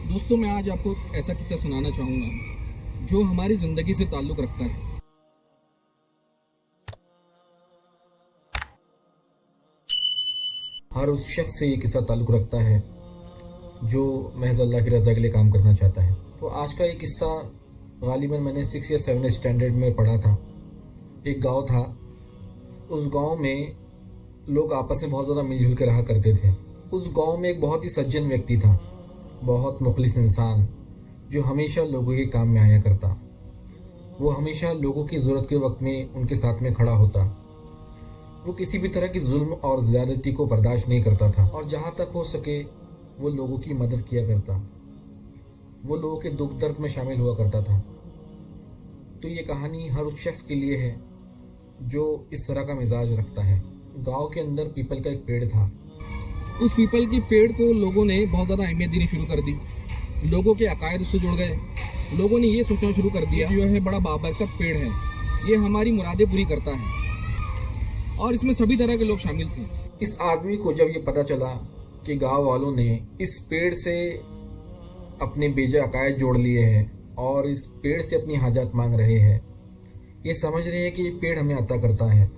दोस्तों, मैं आज आपको एक ऐसा किस्सा सुनाना चाहूँगा जो हमारी ज़िंदगी से ताल्लुक़ रखता है। हर उस शख्स से ये किस्सा ताल्लुक़ रखता है जो महज़ अल्लाह की रज़ा के लिए काम करना चाहता है। तो आज का ये किस्सा गालिबन मैंने 6 या 7 स्टैंडर्ड में पढ़ा था। एक गांव था, उस गांव में लोग आपस में बहुत ज़्यादा मिलजुल कर रहा करते थे। उस गांव में एक बहुत ही सज्जन व्यक्ति था, बहुत मुखलिस इंसान जो हमेशा लोगों के काम में आया करता। वो हमेशा लोगों की ज़रूरत के वक्त में उनके साथ में खड़ा होता। वो किसी भी तरह की जुल्म और ज़्यादती को बर्दाश्त नहीं करता था और जहाँ तक हो सके वो लोगों की मदद किया करता। वो लोगों के दुख दर्द में शामिल हुआ करता था। तो ये कहानी हर उस शख्स के लिए है जो इस तरह का मिजाज रखता है। गांव के अंदर पीपल का एक पेड़ था। उस पीपल के पेड़ को लोगों ने बहुत ज़्यादा अहमियत देनी शुरू कर दी। लोगों के अकायद उससे जुड़ गए। लोगों ने ये सोचना शुरू कर दिया कि यह बड़ा बाबरकत पेड़ है, ये हमारी मुरादें पूरी करता है, और इसमें सभी तरह के लोग शामिल थे। इस आदमी को जब ये पता चला कि गांव वालों ने इस पेड़ से अपने बेजा अकायद जोड़ लिए हैं और इस पेड़ से अपनी हाजात मांग रहे हैं, ये समझ रहे हैं कि ये पेड़ हमें अता करता है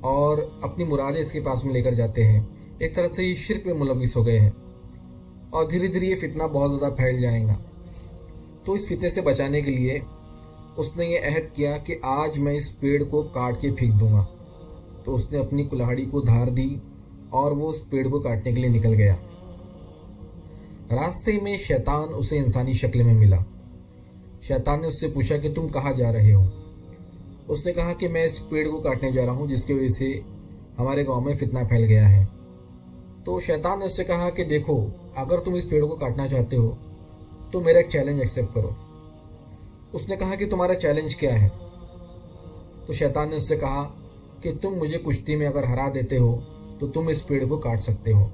और अपनी मुरादें इसके पास में लेकर जाते हैं, एक तरह से ये शिर्क में मुलविस हो गए हैं और धीरे धीरे ये फितना बहुत ज़्यादा फैल जाएगा। तो इस फितने से बचाने के लिए उसने ये अहद किया कि आज मैं इस पेड़ को काट के फेंक दूंगा। तो उसने अपनी कुल्हाड़ी को धार दी और वो उस पेड़ को काटने के लिए निकल गया। रास्ते में शैतान उसे इंसानी शक्ल में मिला। शैतान ने उससे पूछा कि तुम कहाँ जा रहे हो। उसने कहा कि मैं इस पेड़ को काटने जा रहा हूँ जिसकी वजह से हमारे गांव में फितना फैल गया है। तो शैतान ने उससे कहा कि देखो, अगर तुम इस पेड़ को काटना चाहते हो तो मेरा एक चैलेंज एक्सेप्ट करो। उसने कहा कि तुम्हारा चैलेंज क्या है। तो शैतान ने उससे कहा कि तुम मुझे कुश्ती में अगर हरा देते हो तो तुम इस पेड़ को काट सकते हो।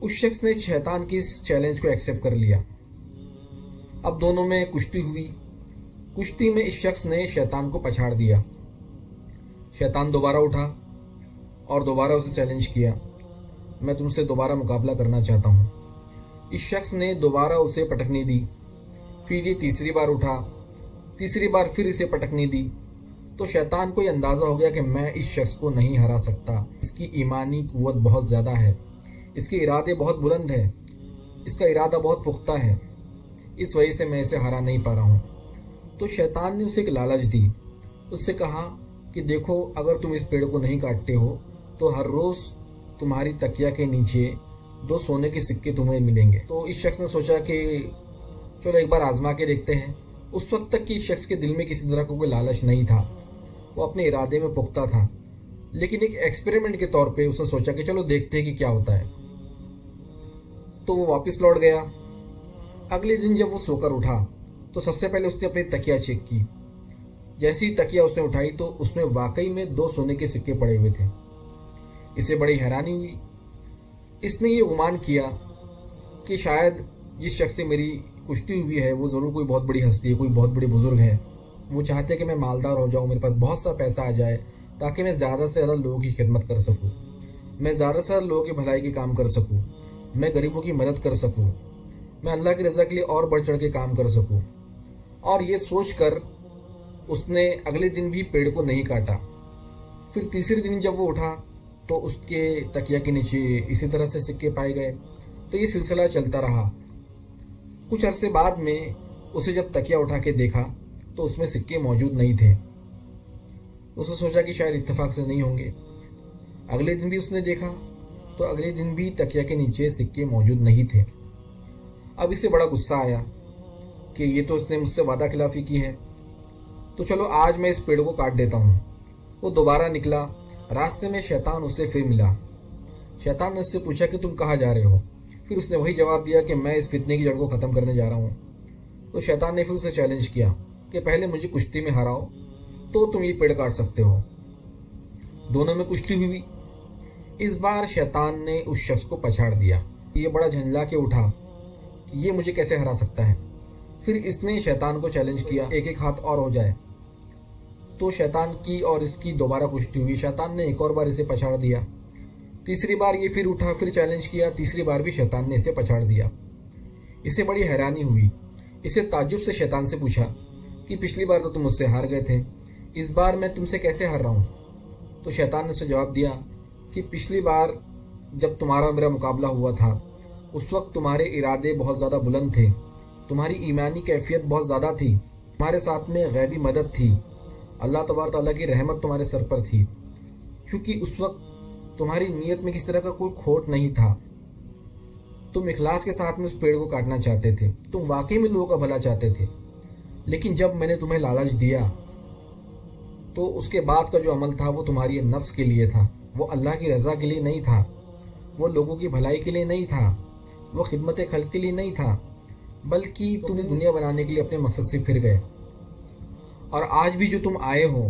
उस शख्स ने शैतान की इस चैलेंज को एक्सेप्ट कर लिया। अब दोनों में कुश्ती हुई। कुश्ती में इस शख्स ने शैतान को पछाड़ दिया। शैतान दोबारा उठा और दोबारा उसे चैलेंज किया, मैं तुमसे दोबारा मुकाबला करना चाहता हूँ। इस शख्स ने दोबारा उसे पटकनी दी। फिर ये तीसरी बार उठा, तीसरी बार फिर इसे पटकनी दी। तो शैतान को ये अंदाज़ा हो गया कि मैं इस शख्स को नहीं हरा सकता। इसकी ईमानी क़ुव्वत बहुत ज़्यादा है, इसके इरादे बहुत बुलंद है, इसका इरादा बहुत पुख्ता है, इस वजह से मैं इसे हरा नहीं पा रहा हूँ। तो शैतान ने उसे एक लालच दी। उससे कहा कि देखो, अगर तुम इस पेड़ को नहीं काटते हो तो हर रोज़ तुम्हारी तकिया के नीचे 2 सोने के सिक्के तुम्हें मिलेंगे। तो इस शख्स ने सोचा कि चलो एक बार आजमा के देखते हैं। उस वक्त तक कि इस शख्स के दिल में किसी तरह का कोई लालच नहीं था, वो अपने इरादे में पुख्ता था, लेकिन एक एक्सपेरिमेंट के तौर पे उसने सोचा कि चलो देखते हैं कि क्या होता है। तो वो वापस लौट गया। अगले दिन जब वो सोकर उठा तो सबसे पहले उसने अपनी तकिया चेक की। जैसी ही तकिया उसने उठाई तो उसमें वाकई में 2 सोने के सिक्के पड़े हुए थे। इसे बड़ी हैरानी हुई। इसने ये गुमान किया कि शायद जिस शख्स से मेरी कुश्ती हुई है वो ज़रूर कोई बहुत बड़ी हस्ती है, कोई बहुत बड़े बुज़ुर्ग है। वो चाहते हैं कि मैं मालदार हो जाऊँ, मेरे पास बहुत सा पैसा आ जाए ताकि मैं ज़्यादा से ज़्यादा लोगों की खिदमत कर सकूँ, मैं ज़्यादा से ज़्यादा लोगों की भलाई के काम कर सकूँ, मैं गरीबों की मदद कर सकूँ, मैं अल्लाह की रज़ा के लिए और बढ़ चढ़ के काम कर सकूँ। और ये सोच कर उसने अगले दिन भी पेड़ को नहीं काटा। फिर तीसरे दिन जब वो उठा तो उसके तकिया के नीचे इसी तरह से सिक्के पाए गए। तो ये सिलसिला चलता रहा। कुछ अरसे बाद में उसे जब तकिया उठा के देखा तो उसमें सिक्के मौजूद नहीं थे। उसे सोचा कि शायद इत्तेफाक से नहीं होंगे। अगले दिन भी उसने देखा तो अगले दिन भी तकिया के नीचे सिक्के मौजूद नहीं थे। अब इसे बड़ा गुस्सा आया कि ये तो इसने मुझसे वादा खिलाफ़ी की है, तो चलो आज मैं इस पेड़ को काट देता हूँ। वो दोबारा निकला। रास्ते में शैतान उससे फिर मिला। शैतान ने उससे पूछा कि तुम कहाँ जा रहे हो। फिर उसने वही जवाब दिया कि मैं इस फितने की जड़ को ख़त्म करने जा रहा हूँ। तो शैतान ने फिर उसे चैलेंज किया कि पहले मुझे कुश्ती में हराओ तो तुम ये पेड़ काट सकते हो। दोनों में कुश्ती हुई। इस बार शैतान ने उस शख्स को पछाड़ दिया। ये बड़ा झंझला के उठा कि ये मुझे कैसे हरा सकता है। फिर इसने शैतान को चैलेंज किया, एक एक हाथ और हो जाए। तो शैतान की और इसकी दोबारा कुश्ती हुई। शैतान ने एक और बार इसे पछाड़ दिया। तीसरी बार ये फिर उठा, फिर चैलेंज किया। तीसरी बार भी शैतान ने इसे पछाड़ दिया। इसे बड़ी हैरानी हुई। इसे ताज्जुब से शैतान से पूछा कि पिछली बार तो तुम मुझसे हार गए थे, इस बार मैं तुमसे कैसे हार रहा हूँ। तो शैतान ने उसे जवाब दिया कि पिछली बार जब तुम्हारा और मेरा मुकाबला हुआ था उस वक्त तुम्हारे इरादे बहुत ज़्यादा बुलंद थे, तुम्हारी ईमानी कैफियत बहुत ज़्यादा थी, तुम्हारे साथ में गैबी मदद थी, अल्लाह तबारक तआला की रहमत तुम्हारे सर पर थी, क्योंकि उस वक्त तुम्हारी नीयत में किसी तरह का कोई खोट नहीं था। तुम इखलास के साथ में उस पेड़ को काटना चाहते थे, तुम वाकई में लोगों का भला चाहते थे। लेकिन जब मैंने तुम्हें लालच दिया तो उसके बाद का जो अमल था वो तुम्हारी नफ्स के लिए था, वो अल्लाह की रज़ा के लिए नहीं था, वो लोगों की भलाई के लिए नहीं था, वो खिदमत खल्क के लिए नहीं था, बल्कि तुम दुनिया बनाने के लिए अपने मकसद से फिर गए। और आज भी जो तुम आए हो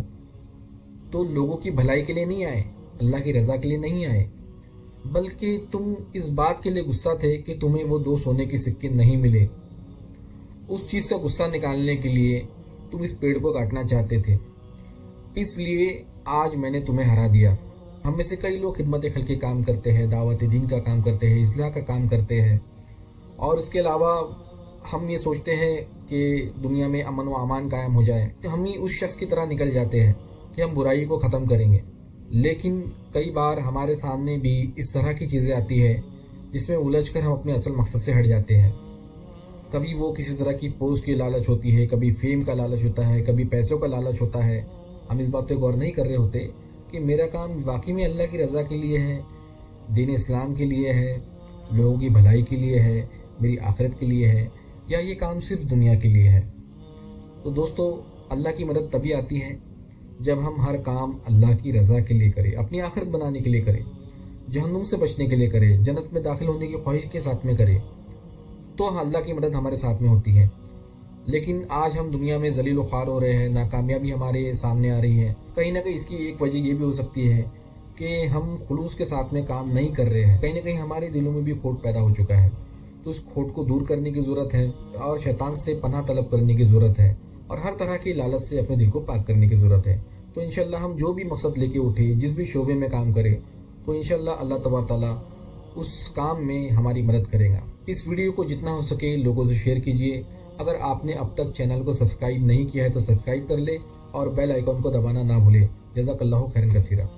तो लोगों की भलाई के लिए नहीं आए, अल्लाह की रज़ा के लिए नहीं आए, बल्कि तुम इस बात के लिए गुस्सा थे कि तुम्हें वो 2 सोने के सिक्के नहीं मिले। उस चीज़ का गुस्सा निकालने के लिए तुम इस पेड़ को काटना चाहते थे, इसलिए आज मैंने तुम्हें हरा दिया। हम में से कई लोग खिदमत खल्क के काम करते हैं, दावत दीन का काम करते हैं, इस्लाह का काम करते हैं, और इसके अलावा हम ये सोचते हैं कि दुनिया में अमन व अमान कायम हो जाए, तो हम ही उस शख्स की तरह निकल जाते हैं कि हम बुराई को ख़त्म करेंगे। लेकिन कई बार हमारे सामने भी इस तरह की चीज़ें आती है जिसमें उलझकर हम अपने असल मकसद से हट जाते हैं। कभी वो किसी तरह की पोस्ट की लालच होती है, कभी फेम का लालच होता है, कभी पैसों का लालच होता है। हम इस बात पर गौर नहीं कर रहे होते कि मेरा काम वाकई में अल्लाह की रज़ा के लिए है, दीन इस्लाम के लिए है, लोगों की भलाई के लिए है, मेरी आखिरत के लिए है, या ये काम सिर्फ दुनिया के लिए है। तो दोस्तों, अल्लाह की मदद तभी आती है जब हम हर काम अल्लाह की रज़ा के लिए करें, अपनी आखिरत बनाने के लिए करें, जहन्नुम से बचने के लिए करें, जन्नत में दाखिल होने की ख्वाहिश के साथ में करें, तो अल्लाह की मदद हमारे साथ में होती है। लेकिन आज हम दुनिया में ज़लील व ख्वार हो रहे हैं, नाकामयाबी हमारे सामने आ रही है। कहीं ना कहीं इसकी एक वजह ये भी हो सकती है कि हम खुलूस के साथ में काम नहीं कर रहे हैं, कहीं ना कहीं हमारे दिलों में भी खोट पैदा हो चुका है। तो उस खोट को दूर करने की ज़रूरत है और शैतान से पनाह तलब करने की ज़रूरत है और हर तरह की लालच से अपने दिल को पाक करने की ज़रूरत है। तो इंशाल्लाह हम जो भी मकसद लेके उठे, जिस भी शोबे में काम करें, तो इंशाल्लाह अल्लाह तबारक तआला उस काम में हमारी मदद करेगा। इस वीडियो को जितना हो सके लोगों से शेयर कीजिए। अगर आपने अब तक चैनल को सब्सक्राइब नहीं किया है तो सब्सक्राइब कर ले और बेल आइकॉन को दबाना ना भूले। जज़ाकल्लाहु खैरन कसीरा।